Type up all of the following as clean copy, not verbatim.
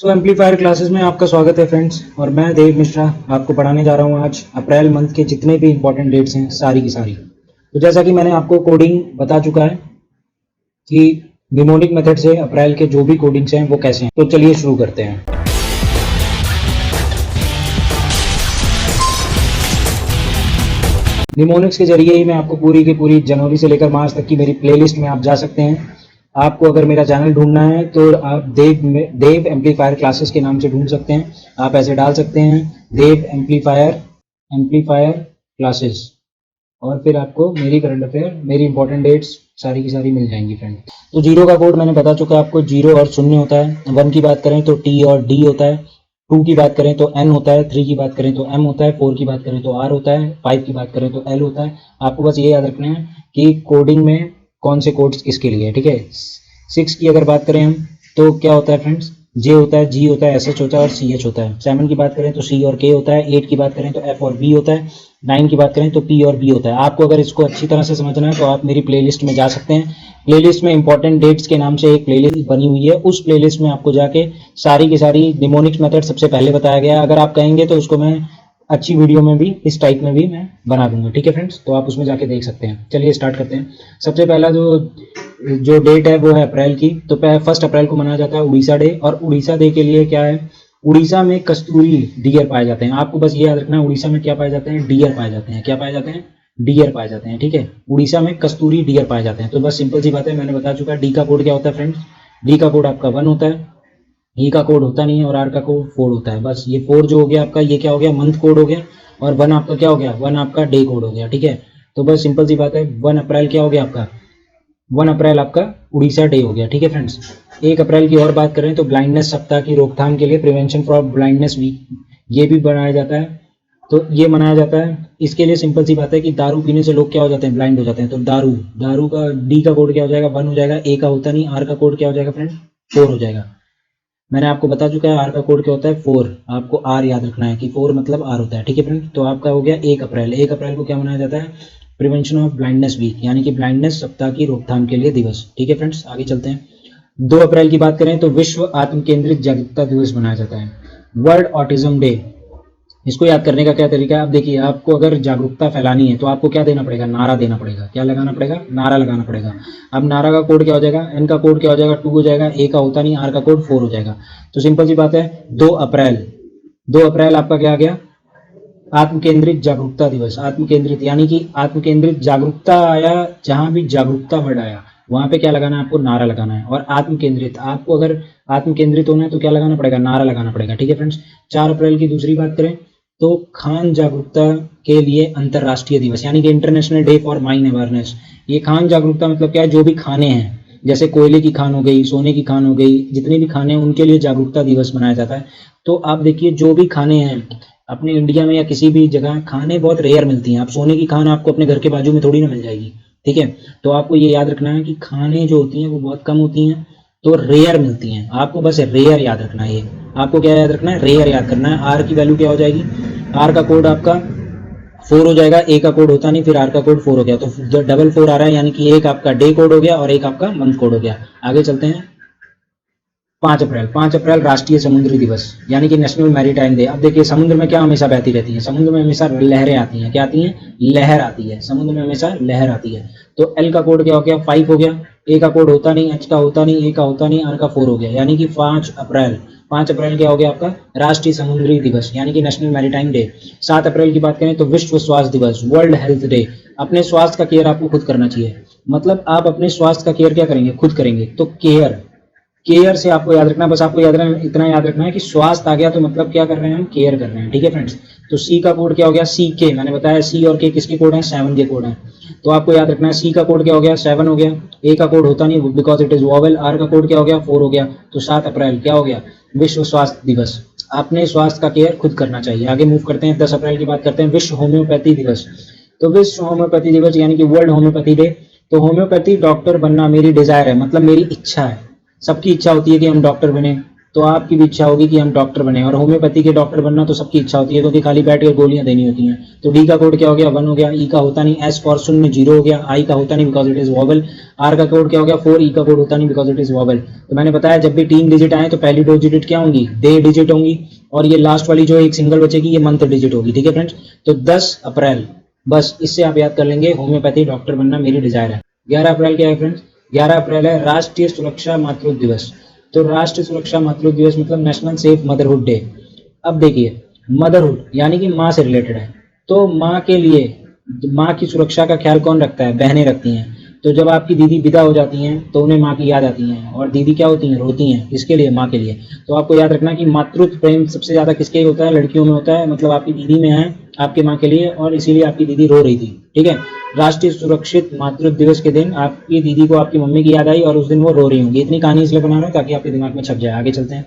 सो amplifier classes में आपका स्वागत है फ्रेंड्स। और मैं देव मिश्रा आपको पढ़ाने जा रहा हूँ आज अप्रैल मंथ के जितने भी इंपॉर्टेंट डेट्स हैं सारी की सारी। तो जैसा कि मैंने आपको कोडिंग बता चुका है कि निमोनिक मेथड से अप्रैल के जो भी कोडिंग्स हैं वो कैसे हैं, तो चलिए शुरू करते हैं। निमोनिक्स के जरिए ही मैं आपको पूरी की पूरी जनवरी से लेकर मार्च तक की मेरी प्लेलिस्ट में आप जा सकते हैं। आपको अगर मेरा चैनल ढूंढना है तो आप देव एम्पलीफायर क्लासेस के नाम से ढूंढ सकते हैं। आप ऐसे डाल सकते हैं देव एम्पलीफायर क्लासेस और फिर आपको मेरी करंट अफेयर, मेरी इंपॉर्टेंट डेट्स सारी की सारी मिल जाएंगी फ्रेंड। तो जीरो का कोड मैंने बता चुका है आपको, जीरो और शून्य होता है। वन की बात करें तो टी और डी होता है, टू की बात करें तो एन होता है, थ्री की बात करें तो एम होता है, फोर की बात करें तो आर होता है, फाइव की बात करें तो एल होता है। आपको बस ये याद रखना है कि कोडिंग में कौन से कोड्स किसके लिए है, ठीक है। सिक्स की अगर बात करें हम तो क्या होता है फ्रेंड्स, जे होता है, जी होता है, एस एच होता है और सी एच होता है। सेवन की बात करें तो सी और के होता है। एट की बात करें तो एफ और बी होता है। नाइन की बात करें तो पी और बी होता है। आपको अगर इसको अच्छी तरह से समझना है तो आप मेरी प्लेलिस्ट में जा सकते हैं। प्लेलिस्ट में इंपॉर्टेंट डेट्स के नाम से एक प्लेलिस्ट बनी हुई है, उस प्लेलिस्ट में आपको जाके सारी की सारी निमोनिक्स मेथड सबसे पहले बताया गया है। अगर आप कहेंगे तो उसको मैं अच्छी वीडियो में भी इस टाइप में भी मैं बना दूंगा, ठीक है फ्रेंड्स। तो आप उसमें जाके देख सकते हैं। चलिए स्टार्ट करते हैं। सबसे पहला जो डेट है वो है अप्रैल की। तो 1 अप्रैल को मनाया जाता है उड़ीसा डे। और उड़ीसा डे के लिए क्या है, उड़ीसा में कस्तूरी डियर पाए जाते हैं। आपको बस ये याद रखना है उड़ीसा में क्या पाए जाते हैं, डियर पाए जाते हैं। क्या पाए जाते हैं, डियर पाए जाते हैं, ठीक है। उड़ीसा में कस्तूरी डियर पाए जाते हैं। तो बस सिंपल सी बात है, मैंने बता चुका है। डी का कोड क्या होता है फ्रेंड्स, डी का कोड आपका 1 होता है, ई का कोड होता नहीं है और आर का कोड 4 होता है। बस ये 4 जो हो गया आपका, ये क्या हो गया, मंथ कोड हो गया। और 1 आपका क्या हो गया, 1 आपका डे कोड हो गया, ठीक है। तो बस सिंपल सी बात है, 1 अप्रैल क्या हो गया आपका, 1 अप्रैल आपका उड़ीसा डे हो गया, ठीक है फ्रेंड्स। 1 अप्रैल की और बात करें तो ब्लाइंडनेस सप्ताह की रोकथाम के लिए प्रिवेंशन फॉर ब्लाइंडनेस वीक, ये भी बनाया जाता है। तो ये मनाया जाता है। इसके लिए सिंपल सी बात है कि दारू पीने से लोग क्या हो जाते हैं, ब्लाइंड हो जाते हैं। तो दारू का डी का कोड क्या हो जाएगा, 1 हो जाएगा। ए का होता नहीं, आर का कोड क्या हो जाएगा फ्रेंड, 4 हो जाएगा। मैंने आपको बता चुका है आर का कोड क्या होता है, 4। आपको आर याद रखना है कि 4 मतलब आर होता है, ठीक है फ्रेंड। तो आपका हो गया 1 अप्रैल। 1 अप्रैल को क्या मनाया जाता है, प्रिवेंशन ऑफ ब्लाइंडनेस वीक, यानी कि ब्लाइंडनेस सप्ताह की रोकथाम के लिए दिवस, ठीक है फ्रेंड्स। आगे चलते हैं। 2 अप्रैल की बात करें तो विश्व आत्म केंद्रित जागरूकता दिवस मनाया जाता है, वर्ल्ड ऑटिज्म डे। इसको याद करने का क्या तरीका है, आप देखिए, आपको अगर जागरूकता फैलानी है तो आपको क्या देना पड़ेगा, नारा देना पड़ेगा। क्या लगाना पड़ेगा, नारा लगाना पड़ेगा। अब नारा का कोड क्या हो जाएगा, एन का कोड क्या हो जाएगा, 2 हो जाएगा। ए का होता नहीं, आर का कोड 4 हो जाएगा। तो सिंपल सी बात है, 2 अप्रैल, 2 अप्रैल आपका क्या आ गया, आत्म केंद्रित जागरूकता दिवस। आत्म केंद्रित यानी कि आत्म केंद्रित जागरूकता आया, जहां भी जागरूकता वर्ड आया वहां पे क्या लगाना है, आपको नारा लगाना है। और आत्म केंद्रित, आपको अगर आत्म केंद्रित होना है तो क्या लगाना पड़ेगा, नारा लगाना पड़ेगा, ठीक है फ्रेंड्स। 4 अप्रैल की दूसरी बात करें तो खान जागरूकता के लिए अंतरराष्ट्रीय दिवस, यानी कि international day for mine awareness. ये खान जागरूकता मतलब क्या है, जो भी खाने हैं, जैसे कोयले की खान हो गई, सोने की खान हो गई, जितने भी खाने हैं उनके लिए जागरूकता दिवस मनाया जाता है। तो आप देखिए, जो भी खाने हैं अपने इंडिया में या किसी भी जगह, खाने बहुत रेयर मिलती हैं। आप सोने की खान आपको अपने घर के बाजू में थोड़ी ना मिल जाएगी, ठीक है। तो आपको ये याद रखना है कि खाने जो होती हैं वो बहुत कम होती हैं, तो रेयर मिलती हैं। आपको बस रेयर याद रखना है। ये आपको क्या याद रखना है, रेयर याद करना है। आर की वैल्यू क्या हो जाएगी, आर का कोड आपका 4 हो जाएगा। ए का कोड होता नहीं, फिर आर का कोड 4 हो गया। तो जब डबल 4 आ रहा है, यानी कि एक आपका डे कोड हो गया और एक आपका मंथ कोड हो गया। आगे चलते हैं। 5 अप्रैल, 5 अप्रैल राष्ट्रीय समुद्री दिवस, यानी कि नेशनल मैरीटाइम डे। अब देखिए, समुद्र में क्या हमेशा बहती रहती है, समुद्र में हमेशा लहरें आती हैं। क्या आती हैं, लहर आती है, समुद्र में हमेशा लहर आती है। तो एल का कोड क्या हो गया, 5 हो गया। ए का कोड होता नहीं, एच का होता नहीं, ए का होता नहीं, आर का 4 हो गया, यानी कि 5 अप्रैल। 5 अप्रैल क्या हो गया आपका, राष्ट्रीय समुद्री दिवस, यानी कि नेशनल मैरीटाइम डे। 7 अप्रैल की बात करें तो विश्व स्वास्थ्य दिवस, वर्ल्ड हेल्थ डे। अपने स्वास्थ्य का केयर आपको खुद करना चाहिए। मतलब आप अपने स्वास्थ्य का केयर क्या करेंगे, खुद करेंगे। तो केयर, केयर से आपको याद रखना, बस आपको इतना याद रखना है कि स्वास्थ्य आ गया तो मतलब क्या कर रहे हैं, हम केयर कर रहे हैं, ठीक है फ्रेंड्स। तो सी का कोड क्या हो गया, सी के, मैंने बताया सी और के किसके कोड हैं, 7 के कोड हैं। तो आपको याद रखना है, सी का कोड क्या हो गया, 7 हो गया। ए का कोड होता नहीं because it is vowel. R का कोड क्या हो गया, 4 हो गया। तो 7 अप्रैल क्या हो गया, विश्व स्वास्थ्य दिवस। अपने स्वास्थ्य का केयर खुद करना चाहिए। आगे मूव करते हैं। 10 अप्रैल की बात करते हैं, विश्व होम्योपैथी दिवस। तो विश्व होम्योपैथी दिवस यानी कि वर्ल्ड होम्योपैथी डे। तो होम्योपैथी डॉक्टर बनना मेरी डिजायर है, मतलब मेरी इच्छा है। सबकी इच्छा होती है कि हम डॉक्टर बने, तो आपकी भी इच्छा होगी कि हम डॉक्टर बने, और होम्योपैथी के डॉक्टर बनना तो सबकी इच्छा होती है क्योंकि खाली बैठ कर गोलियां देनी होती हैं। तो डी का कोड क्या हो गया 1 हो गया, ई का होता नहीं, एस फॉर शून्य 0 हो गया, आई का होता नहीं because it is vowel, R का कोड क्या हो गया 4, ई का कोड होता नहीं बिकॉज इट इज वॉवल। तो मैंने बताया जब भी 3 डिजिट आए तो पहली 2 डिजिट क्या होंगी, दे डिजिट होंगी, और ये लास्ट वाली जो एक सिंगल बचेगी ये मंथ डिजिट होगी। ठीक है फ्रेंड्स, तो 10 अप्रैल, बस इससे आप याद कर लेंगे होम्योपैथी डॉक्टर बनना मेरी डिजायर है। 11 अप्रैल क्या है फ्रेंड्स, 11 अप्रैल है राष्ट्रीय सुरक्षा मातृत्व दिवस। तो राष्ट्रीय सुरक्षा मातृत्व दिवस मतलब नेशनल सेफ मदरहुड डे। अब देखिए मदरहुड यानी कि माँ से रिलेटेड है, तो माँ के लिए, माँ की सुरक्षा का ख्याल कौन रखता है, बहनें रखती हैं। तो जब आपकी दीदी विदा हो जाती हैं तो उन्हें माँ की याद आती है, और दीदी क्या होती हैं, रोती हैं, इसके लिए, माँ के लिए। तो आपको याद रखना कि मातृत्व प्रेम सबसे ज्यादा किसके होता है, लड़कियों में होता है, मतलब आपकी दीदी में है आपके माँ के लिए, और इसीलिए आपकी दीदी रो रही थी। ठीक है, राष्ट्रीय सुरक्षित मातृत्व दिवस के दिन आपकी दीदी को आपकी मम्मी की याद आई और उस दिन वो रो रही होंगी। इतनी कहानी इसलिए बना रहा हूँ ताकि आपके दिमाग में छप जाए। आगे चलते हैं।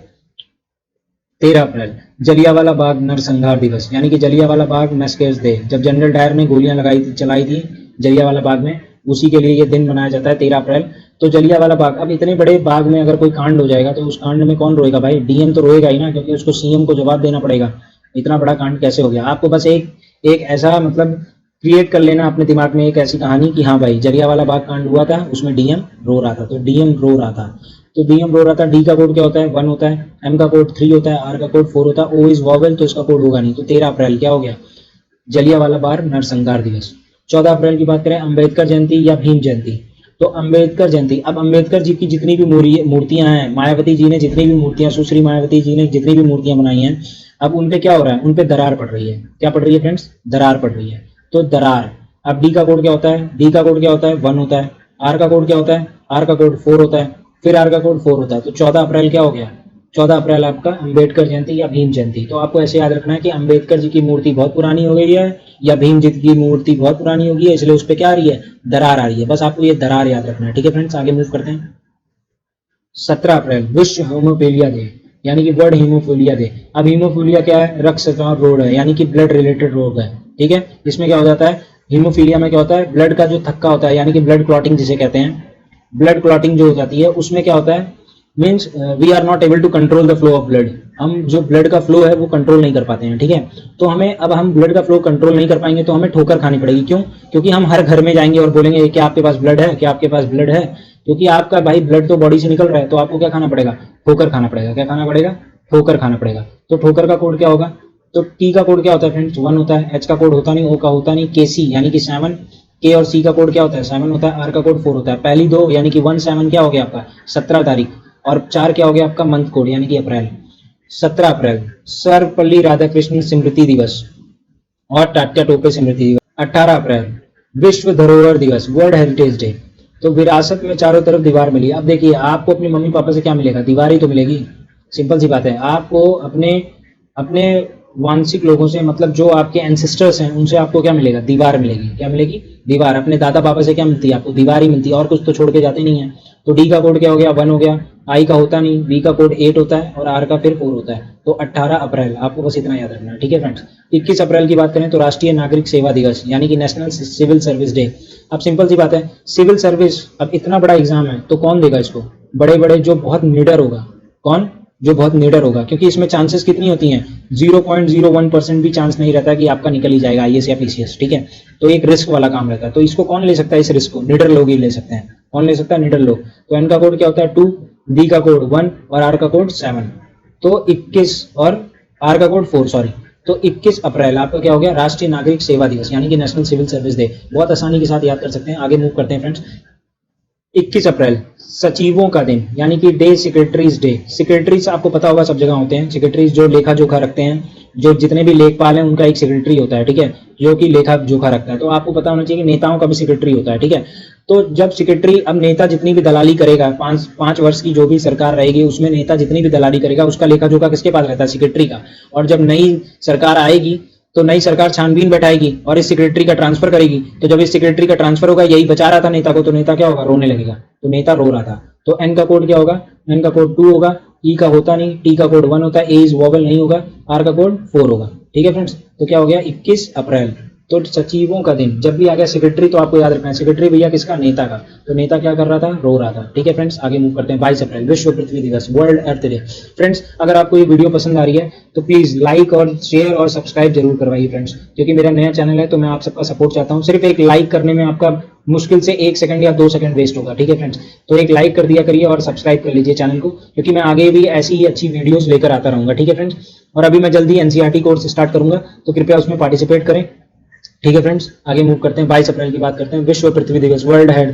13 अप्रैल जलियांवाला बाग नरसंहार दिवस, यानी कि जलियांवाला बाग मैसेकेर्स डे, जब जनरल डायर ने गोलियां चलाई थी जलियांवाला बाग में, उसी के लिए ये दिन मनाया जाता है 13 अप्रैल। तो जलियांवाला बाग, अब इतने बड़े बाग में अगर कोई कांड हो जाएगा तो उस कांड में कौन रोएगा भाई, डीएम तो रोएगा ही ना, क्योंकि उसको सीएम को जवाब देना पड़ेगा इतना बड़ा कांड कैसे हो गया। आपको बस एक ऐसा मतलब क्रिएट कर लेना अपने दिमाग में, एक ऐसी कहानी कि हाँ भाई जलियांवाला बाग कांड हुआ था, उसमें डीएम रो रहा था, तो डीएम रो रहा था, तो डीएम रो रहा था। डी का कोड क्या होता है 1 होता है, एम का कोड 3 होता है, आर का कोड 4 होता है, ओ इज वॉवेल तो इसका कोड होगा नहीं। तो 13 अप्रैल क्या हो गया, जलियांवाला बाग नरसंहार दिवस। 14 अप्रैल की बात करें, अंबेडकर जयंती या भीम जयंती। तो अंबेडकर जयंती, अब अंबेडकर जी की जितनी भी मूर्तियां हैं, मायावती जी ने जितनी भी मूर्तियां, सुश्री मायावती जी ने जितनी भी मूर्तियां बनाई हैं, अब उनपे क्या हो रहा है, उनपे दरार पड़ रही है। क्या पड़ रही है फ्रेंड्स, दरार पड़ रही है। तो दरार, अब डी का कोड क्या होता है, डी का कोड क्या होता है 1 होता है, आर का कोड क्या होता है, आर का कोड 4 होता है, फिर आर का कोड 4 होता है। तो 14 अप्रैल क्या हो गया, 14 अप्रैल आपका अंबेडकर जयंती या भीम जयंती। तो आपको ऐसे याद रखना है कि अंबेडकर जी की मूर्ति बहुत पुरानी हो गई है या भीम जी की मूर्ति बहुत पुरानी होगी है, इसलिए उस पर क्या आ रही है, दरार आ रही है। बस आपको ये दरार याद रखना है। ठीक है फ्रेंड्स, आगे मूव करते हैं। 17 अप्रैल विश्व हीमोफीलिया डे, यानी कि वर्ल्ड हीमोफीलिया डे। अब हीमोफीलिया क्या है, रक्तस्राव रोग है, यानी कि ब्लड रिलेटेड रोग है। ठीक है, इसमें क्या हो जाता है, हीमोफीलिया में क्या होता है, ब्लड का जो थक्का होता है, यानी कि ब्लड क्लॉटिंग जिसे कहते हैं, ब्लड क्लॉटिंग जो हो जाती है, उसमें क्या होता है, means we are not able to control the flow of blood. हम जो ब्लड का फ्लो है वो कंट्रोल नहीं कर पाते हैं। ठीक है, तो हमें, अब हम ब्लड का फ्लो कंट्रोल नहीं कर पाएंगे तो हमें ठोकर खानी पड़ेगी। क्यों, क्योंकि हम हर घर में जाएंगे और बोलेंगे क्या आपके पास ब्लड है, क्या आपके पास ब्लड है, क्योंकि आपका भाई ब्लड तो बॉडी से निकल रहा है, तो आपको क्या खाना पड़ेगा, ठोकर खाना पड़ेगा। क्या खाना पड़ेगा, ठोकर खाना पड़ेगा। तो ठोकर का कोड क्या होगा, तो टी का कोड क्या होता है फ्रेंड्स 1 होता है, एच का कोड होता नहीं, ओ का होता नहीं, के सी यानी कि 7, के और सी का कोड क्या होता है 7 होता है, आर का कोड 4 होता है। पहली दो यानी कि 1-7 क्या हो गया आपका 17 तारीख, और 4 क्या हो गया आपका मंथ कोड यानी कि अप्रैल। 17 अप्रैल सर्वपल्ली राधाकृष्णन स्मृति दिवस और टाटा टोपे स्मृति दिवस। 18 अप्रैल विश्व धरोहर दिवस, वर्ल्ड हेरिटेज डे। तो विरासत में चारों तरफ दीवार मिली। अब देखिए आपको अपने मम्मी पापा से क्या मिलेगा, दीवार ही तो मिलेगी। सिंपल सी बात है, आपको अपने अपने वांशिक लोगों से, मतलब जो आपके एंसेस्टर्स हैं उनसे आपको क्या मिलेगा, दीवार मिलेगी। क्या मिलेगी, दीवार। अपने दादा पापा से क्या मिलती है आपको, दीवार ही मिलती है, और कुछ तो छोड़ के जाते नहीं है। तो डी का कोड क्या हो गया 1 हो गया, आई का होता नहीं, बी का कोड 8 होता है, और आर का फिर 4 होता है। तो 18 अप्रैल, आपको बस इतना याद रखना है। ठीक है फ्रेंड्स, 21 अप्रैल की बात करें तो राष्ट्रीय नागरिक सेवा दिवस, यानी कि नेशनल सिविल सर्विस डे। अब सिंपल सी बात है, सिविल सर्विस, अब इतना बड़ा एग्जाम है तो कौन देगा इसको, बड़े बड़े जो बहुत निडर होगा, कौन, जो बहुत निडर होगा, क्योंकि इसमें चांसेस कितनी होती हैं 0.01% भी चांस नहीं रहता कि आपका निकल ही जाएगा आईएएस या पीसीएस। ठीक है, तो एक रिस्क वाला काम रहता है। तो इसको कौन ले सकता है, इस रिस्क को निडर लोग ही ले सकते हैं। कौन ले सकता है, निडर लोग। तो एन का कोड क्या होता है 2, डी का कोड 1 और आर का कोड 7। तो 21 और आर का कोड 4, सॉरी। तो 21 अप्रैल आपका क्या हो गया, राष्ट्रीय नागरिक सेवा दिवस, यानी कि नेशनल सिविल सर्विस डे। बहुत आसानी के साथ याद कर सकते हैं। आगे मूव करते हैं फ्रेंड्स। 21 अप्रैल सचिवों का दिन, यानी कि डे सेक्रेटरीज डे। सेक्रेटरीज आपको पता होगा सब जगह होते हैं। सेक्रेटरीज जो लेखा जोखा रखते हैं, जो जितने भी लेखपाल हैं उनका एक सेक्रेटरी होता है। ठीक है, जो कि लेखा जोखा रखता है। तो आपको पता होना चाहिए कि नेताओं का भी सेक्रेटरी होता है। ठीक है, तो जब सेक्रेटरी, अब नेता जितनी भी दलाली करेगा, 5 वर्ष की जो भी सरकार रहेगी उसमें नेता जितनी भी दलाली करेगा उसका लेखा जोखा किसके पास रहता है, सेक्रेटरी का। और जब नई सरकार आएगी तो नई सरकार छानबीन बैठाएगी और इस सेक्रेटरी का ट्रांसफर करेगी। तो जब इस सेक्रेटरी का ट्रांसफर होगा, यही बचा रहा था नेता को, तो नेता क्या होगा, रोने लगेगा। तो नेता रो रहा था। तो एन का कोड क्या होगा, एन का कोड 2 होगा, ई का होता नहीं, टी का कोड 1 होता है, ए इज वोवेल नहीं होगा, आर का कोड 4 होगा। ठीक है फ्रेंड्स, तो क्या हो गया 21 अप्रैल। तो सचिवों का दिन जब भी आ गया सेक्रेटरी तो आपको याद रखना है, सेक्रेटरी भैया किसका, नेता का, तो नेता क्या कर रहा था, रो रहा था। ठीक है फ्रेंड्स, आगे मूव करते हैं। 22 अप्रैल विश्व पृथ्वी दिवस, वर्ल्ड अर्थ डे। फ्रेंड्स अगर आपको ये वीडियो पसंद आ रही है तो प्लीज लाइक और शेयर और सब्सक्राइब जरूर करवाइए फ्रेंड्स, क्योंकि मेरा नया चैनल है तो मैं आप सबका सपोर्ट चाहता हूँ। सिर्फ एक लाइक करने में आपका मुश्किल से 1 सेकंड या 2 सेकंड वेस्ट होगा। ठीक है फ्रेंड्स, तो एक लाइक कर दिया करिए और सब्सक्राइब कर लीजिए चैनल को, क्योंकि मैं आगे भी ऐसी ही अच्छी वीडियोस लेकर आता रहूंगा। ठीक है फ्रेंड्स, और अभी मैं जल्दी एनसीईआरटी कोर्स स्टार्ट करूंगा तो कृपया उसमें पार्टिसिपेट करें। ठीक है फ्रेंड्स, आगे मूव करते हैं। 22 अप्रैल की बात करते हैं, विश्व पृथ्वी दिवस, वर्ल्ड हेड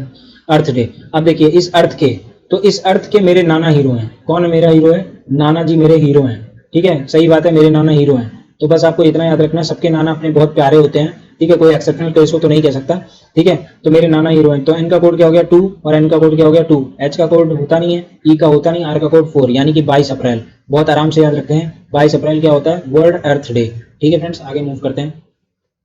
अर्थ डे। अब देखिए इस अर्थ के मेरे नाना हीरो हैं। कौन मेरा हीरो है, नाना जी मेरे हीरो हैं। ठीक है, सही बात है, मेरे नाना हीरो हैं। तो बस आपको इतना याद रखना, सबके नाना अपने बहुत प्यारे होते हैं। ठीक है, कोई एक्सेप्शनल केस हो तो नहीं कह सकता। ठीक है, तो मेरे नाना हीरो हैं। तो एन का कोड क्या हो गया 2 और एन का कोड क्या हो गया 2। एच का कोड होता नहीं है, ई का होता नहीं, आर का कोड 4, यानी कि 22 अप्रैल। बहुत आराम से याद रखते हैं। 22 अप्रैल क्या होता है, वर्ल्ड अर्थ डे। ठीक है फ्रेंड्स, आगे मूव करते हैं।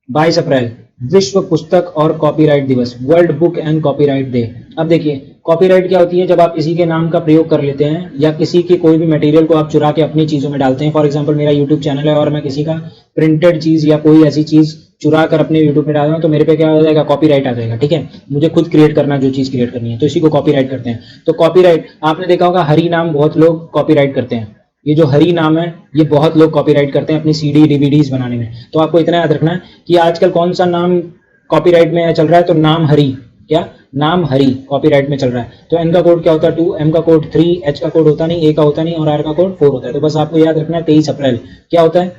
22 अप्रैल विश्व पुस्तक और कॉपीराइट दिवस, world book and copyright day. अब देखिए कॉपीराइट क्या होती है, जब आप किसी के नाम का प्रयोग कर लेते हैं या किसी के कोई भी मटेरियल को आप चुरा के अपनी चीजों में डालते हैं। फॉर एग्जांपल मेरा यूट्यूब चैनल है और मैं किसी का प्रिंटेड चीज या कोई ऐसी चीज चुरा कर अपने यूट्यूब में डाल रहा हूं तो मेरे पे क्या हो जाएगा, कॉपीराइट आ जाएगा। ठीक है, मुझे खुद क्रिएट करना जो चीज क्रिएट करनी है, तो इसी को कॉपीराइट करते हैं। तो कॉपीराइट आपने देखा होगा, हरी नाम बहुत लोग कॉपीराइट करते हैं। ये जो हरी नाम है ये बहुत लोग कॉपीराइट करते हैं अपनी सीडी डीवीडीज बनाने में। तो आपको इतना याद रखना है कि आजकल कौन सा नाम कॉपीराइट में चल रहा है, तो नाम हरी, क्या नाम हरी कॉपीराइट में चल रहा है। तो एन का कोड क्या होता है 2, एम का कोड 3, एच का कोड होता नहीं, ए का होता नहीं और आर का कोड 4 होता है। तो बस आपको याद रखना है 23 अप्रैल क्या होता है,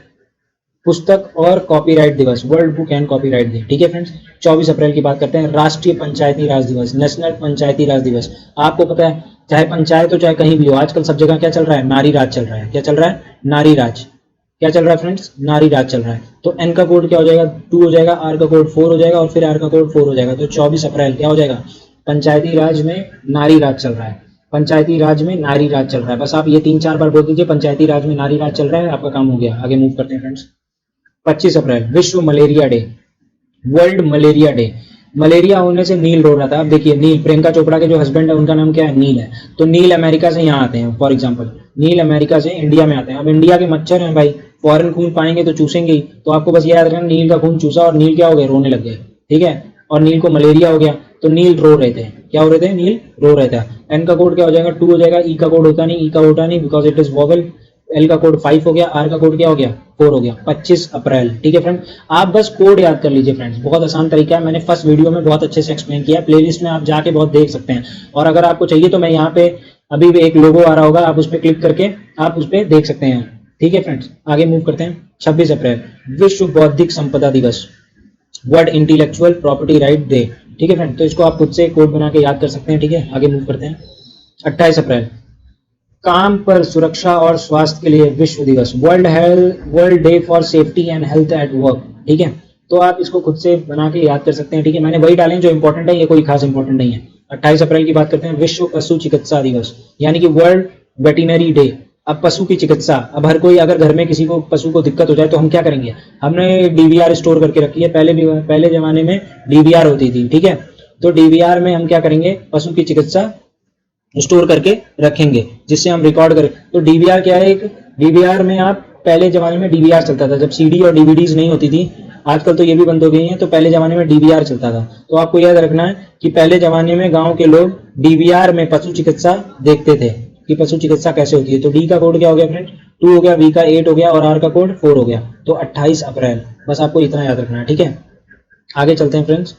पुस्तक और कॉपीराइट दिवस, world book and copyright day. ठीक है फ्रेंड्स, 24 अप्रैल की बात करते हैं, राष्ट्रीय पंचायती राज दिवस, नेशनल पंचायती राज दिवस। आपको पता है चाहे पंचायत हो चाहे कहीं भी हो, आजकल सब जगह क्या चल रहा है, नारी राज चल रहा है। क्या चल रहा है, नारी राज। क्या चल रहा है फ्रेंड्स, नारी राज चल रहा है। तो एन का कोड क्या हो जाएगा 2 हो जाएगा, आर का कोड 4 हो जाएगा और फिर आर का कोड 4 हो जाएगा। तो 24 अप्रैल क्या हो जाएगा, पंचायती राज में नारी राज चल रहा है। पंचायती राज में नारी राज चल रहा है। बस आप ये 3-4 बार बोल दीजिए, पंचायती राज में नारी राज चल रहा है, आपका काम हो गया। आगे मूव करते हैं फ्रेंड्स। 25 अप्रैल विश्व malaria day, world malaria day. Malaria होने से नील रो रहा था। अब देखिए नील, प्रियंका चोपड़ा के जो हस्बैंड है उनका नाम क्या है, नील है। तो नील अमेरिका से यहाँ आते हैं, फॉर एग्जांपल नील अमेरिका से इंडिया में आते हैं। अब इंडिया के मच्छर हैं भाई, फॉरेन खून पाएंगे तो चूसेंगे ही। तो आपको बस याद रखना, नील का खून चूसा और नील क्या हो गए, रोने लग गए। ठीक है, और नील को मलेरिया हो गया तो नील रो रहे थे। क्या हो रहे थे, नील रो रहे थे। एन का कोड क्या हो जाएगा 2 हो जाएगा, ई का कोड होता नहीं, ई का होता नहीं because it is vowel. L का कोड 5 हो गया, आर का कोड क्या हो गया 4 हो गया। 25 अप्रैल। ठीक है फ्रेंड, आप बस कोड याद कर लीजिए फ्रेंड्स, बहुत आसान तरीका है। मैंने फर्स्ट वीडियो में बहुत अच्छे से एक्सप्लेन किया, प्लेलिस्ट में आप जाके बहुत देख सकते हैं। और अगर आपको चाहिए तो मैं यहाँ पे अभी भी एक लोगो आ रहा होगा, आप उस पर क्लिक करके आप उस पर देख सकते हैं। ठीक है फ्रेंड्स, आगे मूव करते हैं। 26 अप्रैल विश्व बौद्धिक संपदा दिवस, world intellectual property right day. ठीक है फ्रेंड, तो इसको आप खुद से कोड बना के याद कर सकते हैं। ठीक है, आगे मूव करते हैं। 28 अप्रैल काम पर सुरक्षा और स्वास्थ्य के लिए विश्व दिवस, world day for safety and health at work. ठीक है, तो आप इसको खुद से बना के याद कर सकते हैं। ठीक है, मैंने वही डाले जो इंपॉर्टेंट है, ये कोई खास इंपॉर्टेंट नहीं है। 28 अप्रैल की बात करते हैं, विश्व पशु चिकित्सा दिवस, यानी कि वर्ल्ड वेटिनरी डे। अब पशु की चिकित्सा, अब हर कोई अगर घर में किसी को पशु को दिक्कत हो जाए तो हम क्या करेंगे, हमने डीवीआर स्टोर करके रखी है। पहले जमाने में डीवीआर होती थी। ठीक है, तो डीवीआर में हम क्या करेंगे, पशु की चिकित्सा स्टोर करके रखेंगे जिससे हम रिकॉर्ड करें। तो डीवीआर क्या है, एक डीवीआर में आप, पहले जमाने में डीवीआर चलता था जब सीडी और डीवीडीज नहीं होती थी, आजकल तो ये भी बंद हो गई हैं। तो पहले जमाने में डीवीआर चलता था। तो आपको याद रखना है कि पहले जमाने में गांव के लोग डीवीआर में पशु चिकित्सा देखते थे कि पशु चिकित्सा कैसे होती है। तो डी का कोड क्या हो गया फ्रेंड 2 हो गया, वी का 8 हो गया और आर का कोड 4 हो गया। तो 28 अप्रैल, बस आपको इतना याद रखना है। ठीक है, आगे चलते हैं फ्रेंड्स।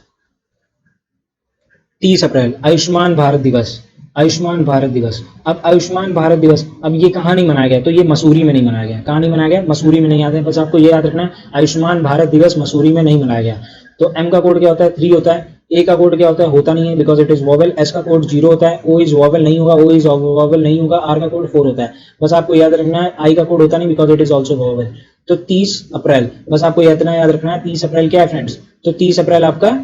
30 अप्रैल आयुष्मान भारत दिवस, आयुष्मान भारत दिवस। अब आयुष्मान भारत दिवस, अब ये कहाँ नहीं मनाया गया, तो ये मसूरी में नहीं मनाया गया। कहाँ नहीं मनाया गया, मसूरी में नहीं आते। बस आपको ये याद रखना है, आयुष्मान भारत दिवस मसूरी में नहीं मनाया गया। तो एम का कोड क्या होता है 3 होता है, ए का कोड क्या होता नहीं है because it is vowel. S का कोड 0 होता है, ओ इज वोवेल नहीं होगा, ओ इज वोवेल नहीं होगा, आर का कोड 4 होता है। बस आपको याद रखना है, आई का कोड होता नहीं because it is also vowel. तो 30 अप्रैल, बस आपको इतना याद रखना है। 30 अप्रैल क्या है फ्रेंड्स, तो 30 अप्रैल आपका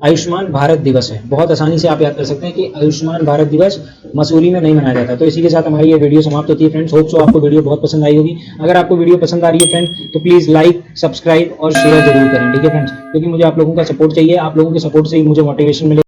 आयुष्मान भारत दिवस है। बहुत आसानी से आप याद कर सकते हैं कि आयुष्मान भारत दिवस मसूरी में नहीं मनाया जाता। तो इसी के साथ हमारी ये वीडियो समाप्त होती है फ्रेंड्स। होप सो आपको वीडियो बहुत पसंद आई होगी। अगर आपको वीडियो पसंद आ रही है फ्रेंड तो प्लीज लाइक, सब्सक्राइब और शेयर जरूर करें। ठीक है फ्रेंड्स, क्योंकि मुझे आप लोगों का सपोर्ट चाहिए। आप लोगों के सपोर्ट से ही मुझे मोटिवेशन मिले।